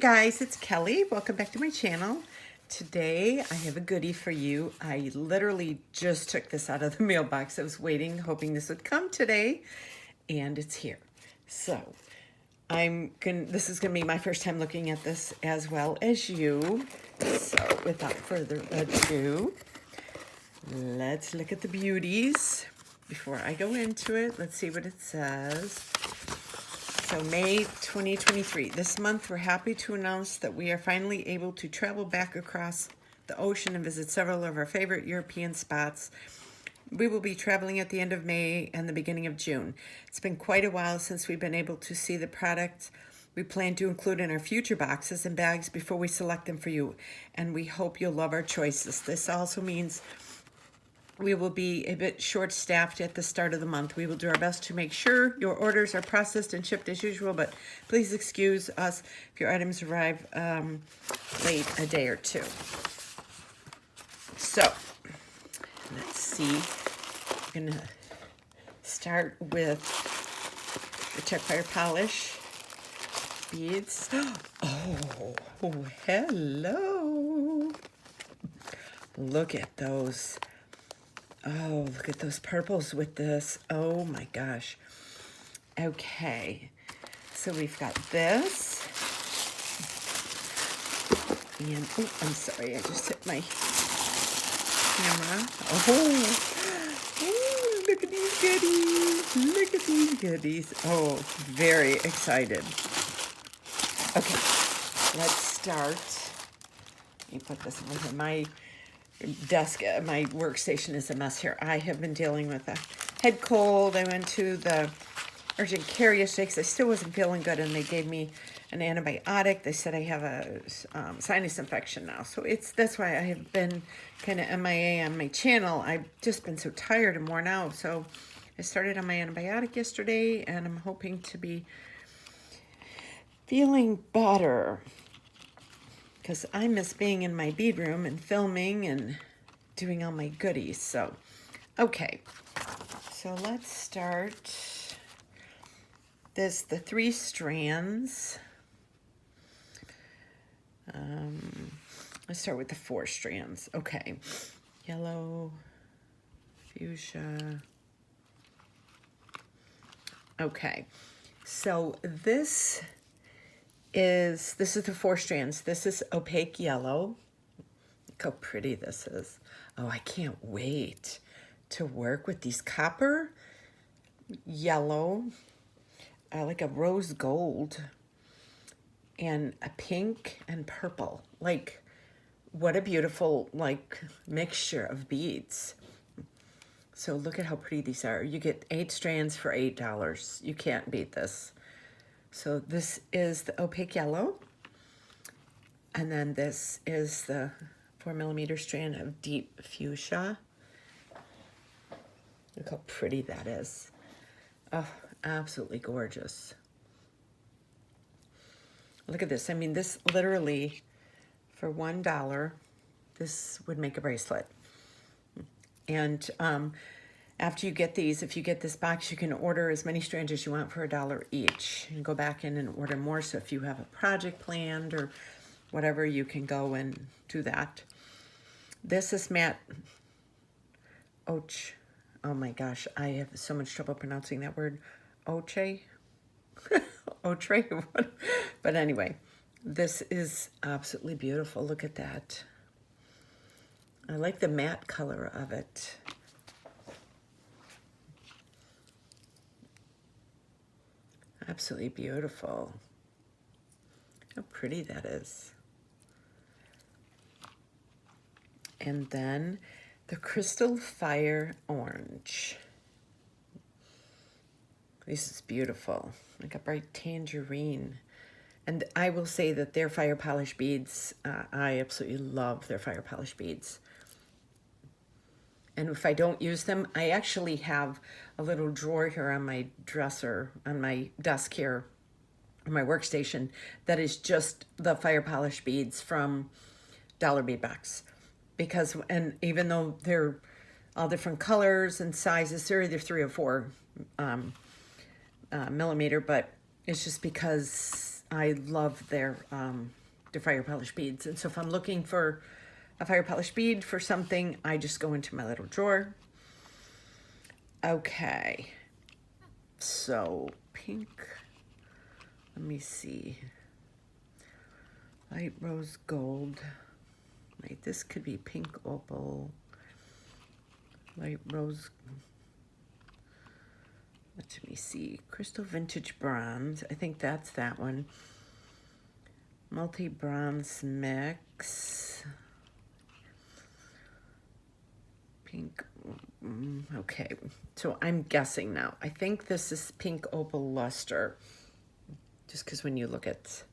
guys, it's Kelly. Welcome back to my channel. Today I have a goodie for you. I literally just took this out of the mailbox. I was waiting, hoping this would come today, and it's here. So this is gonna be my first time looking at this as well as you. So without further ado, let's look at the beauties. Before I go into it, let's see what it says. So May 2023, this month we're happy to announce that we are finally able to travel back across the ocean and visit several of our favorite European spots. We will be traveling at the end of May and the beginning of June. It's been quite a while since we've been able to see the products we plan to include in our future boxes and bags before we select them for you, and we hope you'll love our choices. This also means we will be a bit short-staffed at the start of the month. We will do our best to make sure your orders are processed and shipped as usual, but please excuse us if your items arrive late a day or two. So, let's see. I'm gonna start with the Check Fire Polish beads. Oh, hello. Look at those. Oh, look at those purples with this. Oh my gosh. Okay, so we've got this. And, oh, I'm sorry, I just hit my camera. Oh, look at these goodies. Look at these goodies. Oh, very excited. Okay, let's start. Let me put this over here. My desk, my workstation is a mess here. I have been dealing with a head cold. I went to the urgent care yesterday because I still wasn't feeling good, and they gave me an antibiotic. They said I have a sinus infection now, so that's why I have been kind of MIA on my channel. I've just been so tired and worn out, so I started on my antibiotic yesterday, and I'm hoping to be feeling better, because I miss being in my bead room and filming and doing all my goodies. So, okay. So let's start the 3 strands. Let's start with the 4 strands. Okay. Yellow, fuchsia. Okay. So this is the 4 strands. This is opaque yellow. Look how pretty this is. Oh, I can't wait to work with these copper, yellow, like a rose gold, and a pink and purple. Like, what a beautiful, like, mixture of beads. So look at how pretty these are. You get 8 strands for $8. You can't beat this. So this is the opaque yellow, and then this is the 4mm strand of deep fuchsia. Look how pretty that is. Oh, absolutely gorgeous. Look at this. I mean, this literally, for $1, this would make a bracelet. And after you get these, if you get this box, you can order as many strands as you want for $1 each. And go back in and order more, so if you have a project planned or whatever, you can go and do that. This is matte oche. Oh my gosh, I have so much trouble pronouncing that word. Oche? Oche? But anyway, this is absolutely beautiful. Look at that. I like the matte color of it. Absolutely beautiful. How pretty that is. And then the Crystal Fire Orange. This is beautiful, like a bright tangerine. And I will say that their fire polish beads, I absolutely love their fire polish beads. And if I don't use them, I actually have a little drawer here on my dresser, on my desk here, on my workstation, that is just the fire polish beads from Dollar Bead Box. Because, and even though they're all different colors and sizes, they're either 3 or 4 millimeter, but it's just because I love their fire polish beads. And so if I'm looking for a fire polish bead for something, I just go into my little drawer. Okay, so pink, let me see, light rose gold. Wait, this could be pink opal, light rose, let me see, crystal vintage bronze. I think that's that one. Multi bronze mix. Pink, okay, so I'm guessing now. I think this is pink opal luster. Just because when you look at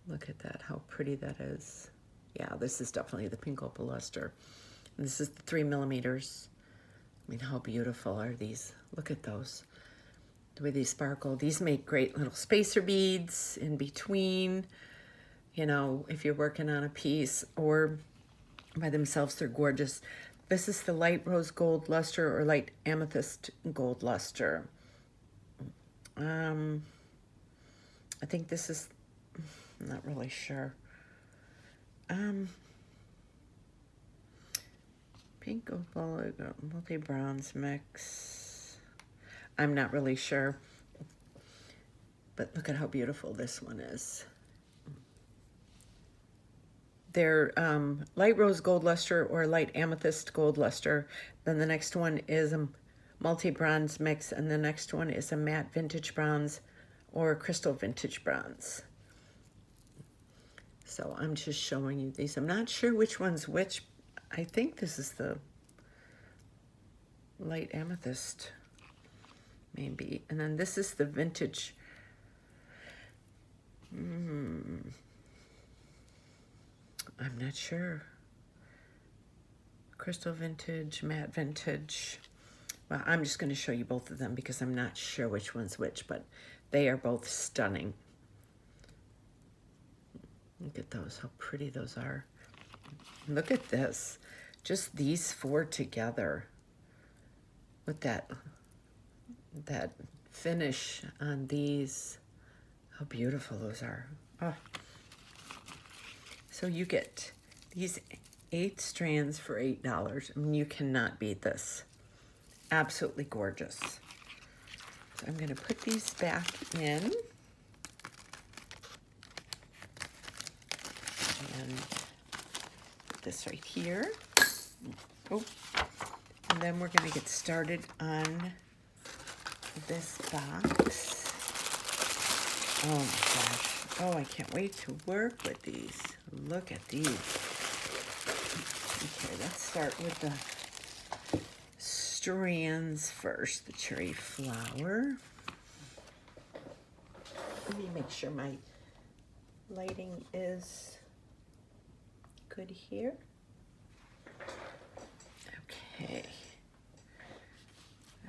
that, how pretty that is. Yeah, this is definitely the pink opal luster. And this is the 3 millimeters. I mean, how beautiful are these? Look at those. The way they sparkle. These make great little spacer beads in between. You know, if you're working on a piece, or by themselves, they're gorgeous. This is the light rose gold luster or light amethyst gold luster. I think this is, I'm not really sure. Pink opal, multi bronze mix. I'm not really sure, but look at how beautiful this one is. They're light rose gold luster or light amethyst gold luster. Then the next one is a multi-bronze mix, and the next one is a matte vintage bronze or crystal vintage bronze. So I'm just showing you these. I'm not sure which one's which. I think this is the light amethyst, maybe. And then this is the vintage. I'm not sure. Crystal vintage, matte vintage. Well, I'm just going to show you both of them because I'm not sure which one's which, but they are both stunning. Look at those, how pretty those are. Look at this. Just these four together with that finish on these. How beautiful those are. Oh. So you get these 8 strands for $8. I mean, you cannot beat this. Absolutely gorgeous. So I'm going to put these back in. And put this right here. Oh. And then we're going to get started on this box. Oh my gosh. Oh, I can't wait to work with these. Look at these. Okay, let's start with the strands first. The cherry flower. Let me make sure my lighting is good here. Okay.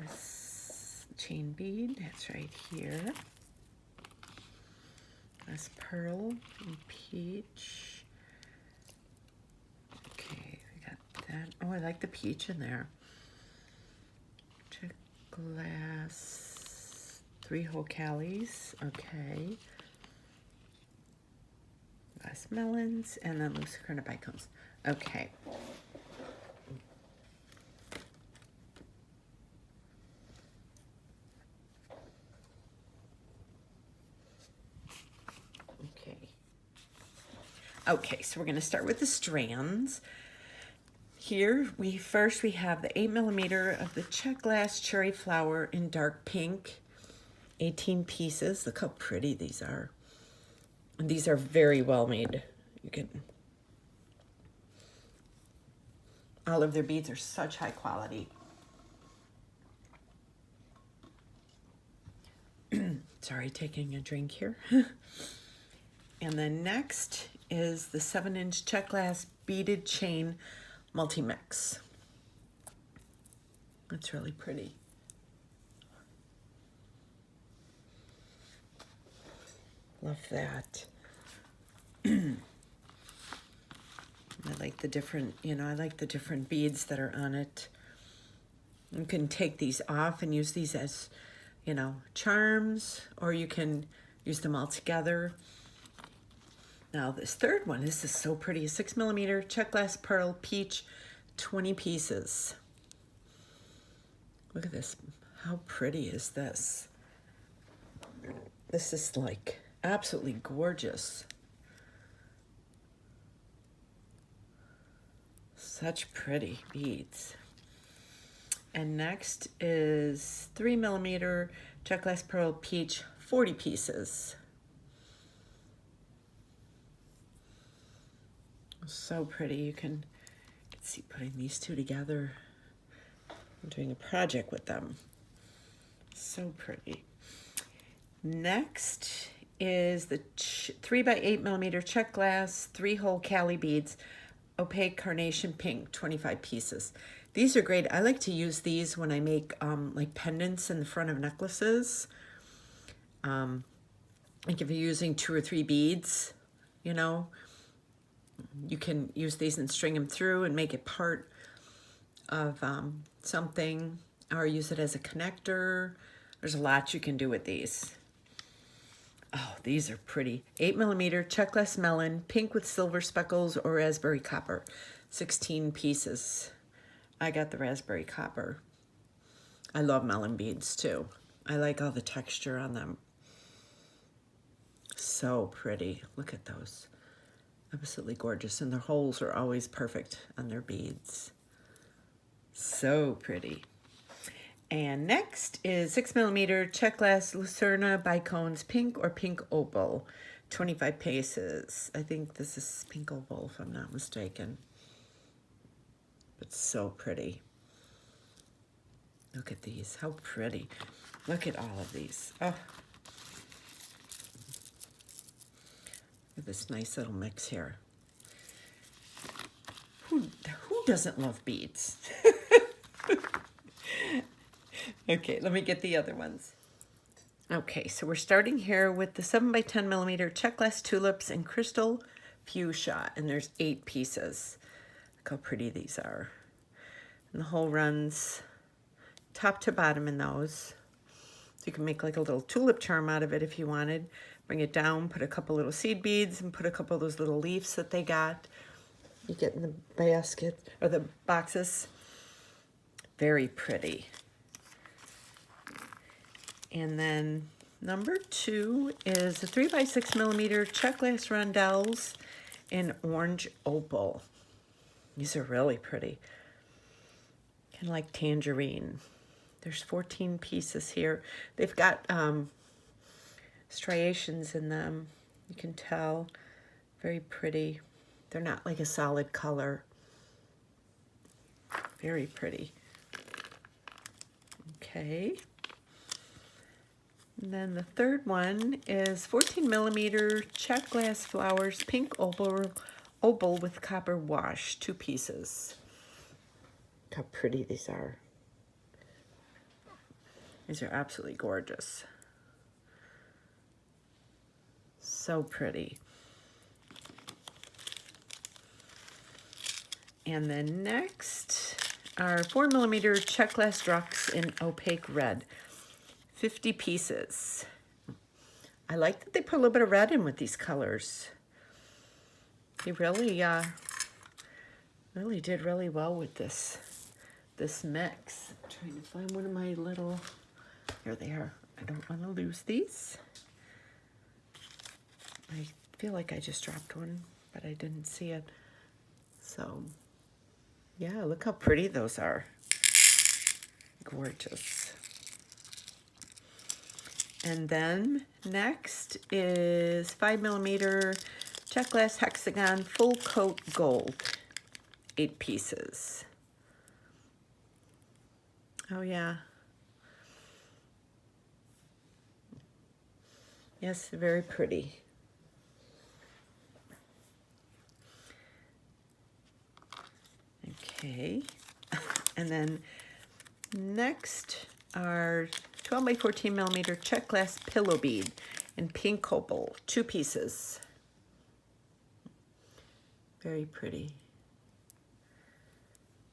This chain bead, that's right here. That's pearl and peach. Okay, we got that. Oh, I like the peach in there. Check glass, 3 whole callies. Okay. Glass melons, and then loose bicones. Okay. Okay, so we're going to start with the strands. Here we have the 8 millimeter of the check glass cherry flower in dark pink, 18 pieces. Look how pretty these are. And these are very well made. All of their beads are such high quality. Sorry, taking a drink here. And then next is the 7-inch check glass beaded chain multi-mix. That's really pretty. Love that. I like the different, I like the different beads that are on it. You can take these off and use these as, charms, or you can use them all together. Now this third one, this is so pretty. 6mm check glass pearl peach, 20 pieces. Look at this. How pretty is this? This is like absolutely gorgeous. Such pretty beads. And next is 3mm check glass pearl peach, 40 pieces. So pretty. You can see putting these two together. I'm doing a project with them. So pretty. Next is the 3x8mm check glass 3-hole Cali beads, opaque carnation pink, 25 pieces. These are great. I like to use these when I make like pendants in the front of necklaces. Like if you're using 2 or 3 beads, you know, you can use these and string them through and make it part of something, or use it as a connector. There's a lot you can do with these. Oh, these are pretty. 8mm check glass melon, pink with silver speckles or raspberry copper, 16 pieces. I got the raspberry copper. I love melon beads too. I like all the texture on them. So pretty. Look at those. Absolutely gorgeous. And their holes are always perfect on their beads. So pretty. And next is 6mm check glass Lucerna bicones pink or pink opal, 25 pieces. I think this is pink opal if I'm not mistaken. It's so pretty. Look at these. How pretty. Look at all of these. Oh. Look at this nice little mix here. Who doesn't love beads? Okay, let me get the other ones. Okay, so we're starting here with the 7x10mm check glass tulips in crystal fuchsia, and there's 8 pieces. Look how pretty these are. And the hole runs top to bottom in those. So you can make like a little tulip charm out of it if you wanted. Bring it down, put a couple little seed beads, and put a couple of those little leaves that they got. You get in the basket, or the boxes. Very pretty. And then number 2 is the 3x6mm check glass rondelles in orange opal. These are really pretty. Kind of like tangerine. There's 14 pieces here. They've got striations in them. You can tell. Very pretty. They're not like a solid color. Very pretty. Okay. And then the third one is 14mm check glass flowers, pink opal with copper wash, 2 pieces. Look how pretty these are. These are absolutely gorgeous. So pretty. And then next are 4mm check glass drucks in opaque red. 50 pieces. I like that they put a little bit of red in with these colors. They really did really well with this mix. I'm trying to find one of my little, here they are. I don't want to lose these. I feel like I just dropped one, but I didn't see it. So, yeah, look how pretty those are. Gorgeous. And then next is 5mm check glass hexagon full coat gold, 8 pieces. Oh yeah. Yes, very pretty. Okay, and then next are 12x14mm check glass pillow bead in pink opal, 2 pieces. Very pretty.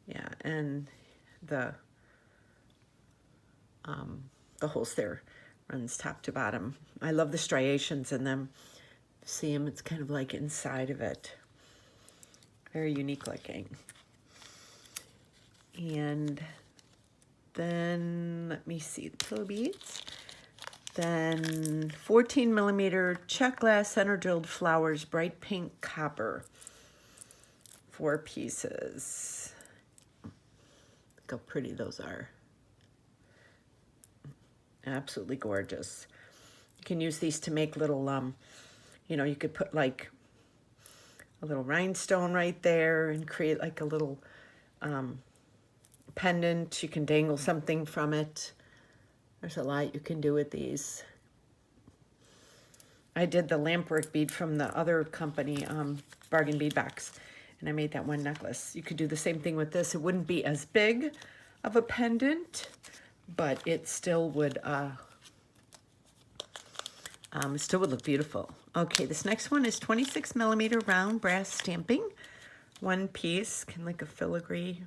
Yeah, and the holes there Runs top to bottom. I love the striations in them. See them? It's kind of like inside of it. Very unique looking. And then, let me see, the pillow beads. Then 14 millimeter check glass center drilled flowers, bright pink copper. 4 pieces. Look how pretty those are. Absolutely gorgeous. You can use these to make little, you know, you could put like a little rhinestone right there and create like a little pendant. You can dangle something from it. There's a lot you can do with these. I did the lampwork bead from the other company, Bargain Bead Box, and I made that one necklace. You could do the same thing with this. It wouldn't be as big of a pendant, but it still would look beautiful. Okay, this next one is 26 millimeter round brass stamping. 1 piece, kind of like a filigree.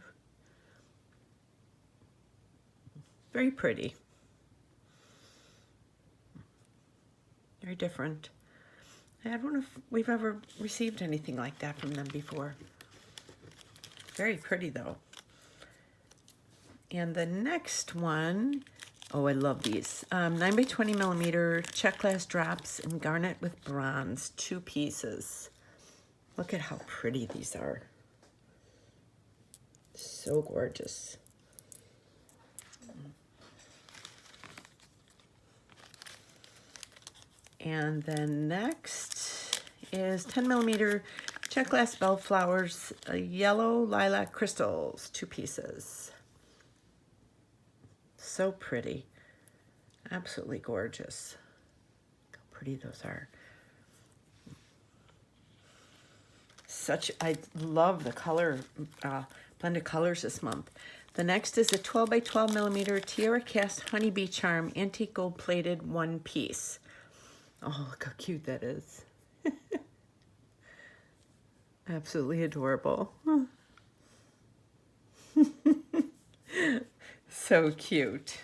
Very pretty. Very different. I don't know if we've ever received anything like that from them before. Very pretty though. And the next one, oh, I love these. 9 by 20 millimeter check glass drops in garnet with bronze, 2 pieces. Look at how pretty these are. So gorgeous. And then next is 10 millimeter check glass bellflowers, yellow lilac crystals, 2 pieces. So pretty. Absolutely gorgeous. Look how pretty those are. I love the color, blended colors this month. The next is a 12 by 12 millimeter tiara cast honeybee charm, antique gold plated, 1 piece. Oh, look how cute that is. Absolutely adorable. So cute.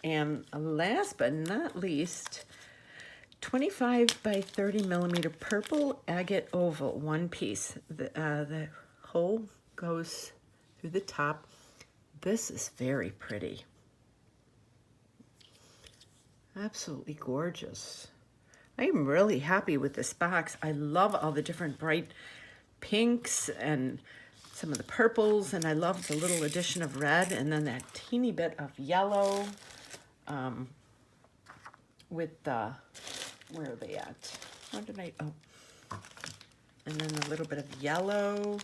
And last but not least, 25 by 30 millimeter purple agate oval, 1 piece. The hole goes through the top. This is very pretty. Absolutely gorgeous. I am really happy with this box. I love all the different bright pinks and some of the purples, and I love the little addition of red and then that teeny bit of yellow with the, where are they at? What did oh, and then a little bit of yellow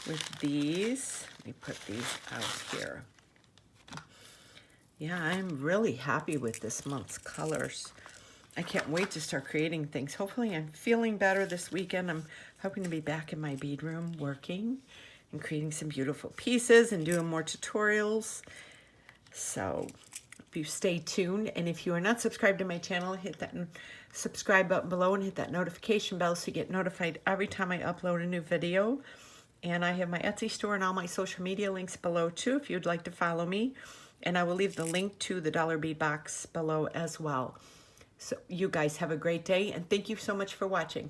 with these. Let me put these out here. Yeah, I'm really happy with this month's colors. I can't wait to start creating things. Hopefully I'm feeling better this weekend. I'm hoping to be back in my bead room working and creating some beautiful pieces and doing more tutorials. So if you stay tuned, and if you are not subscribed to my channel, hit that subscribe button below and hit that notification bell so you get notified every time I upload a new video. And I have my Etsy store and all my social media links below too if you'd like to follow me. And I will leave the link to the dollar bead box below as well. So you guys have a great day, and thank you so much for watching.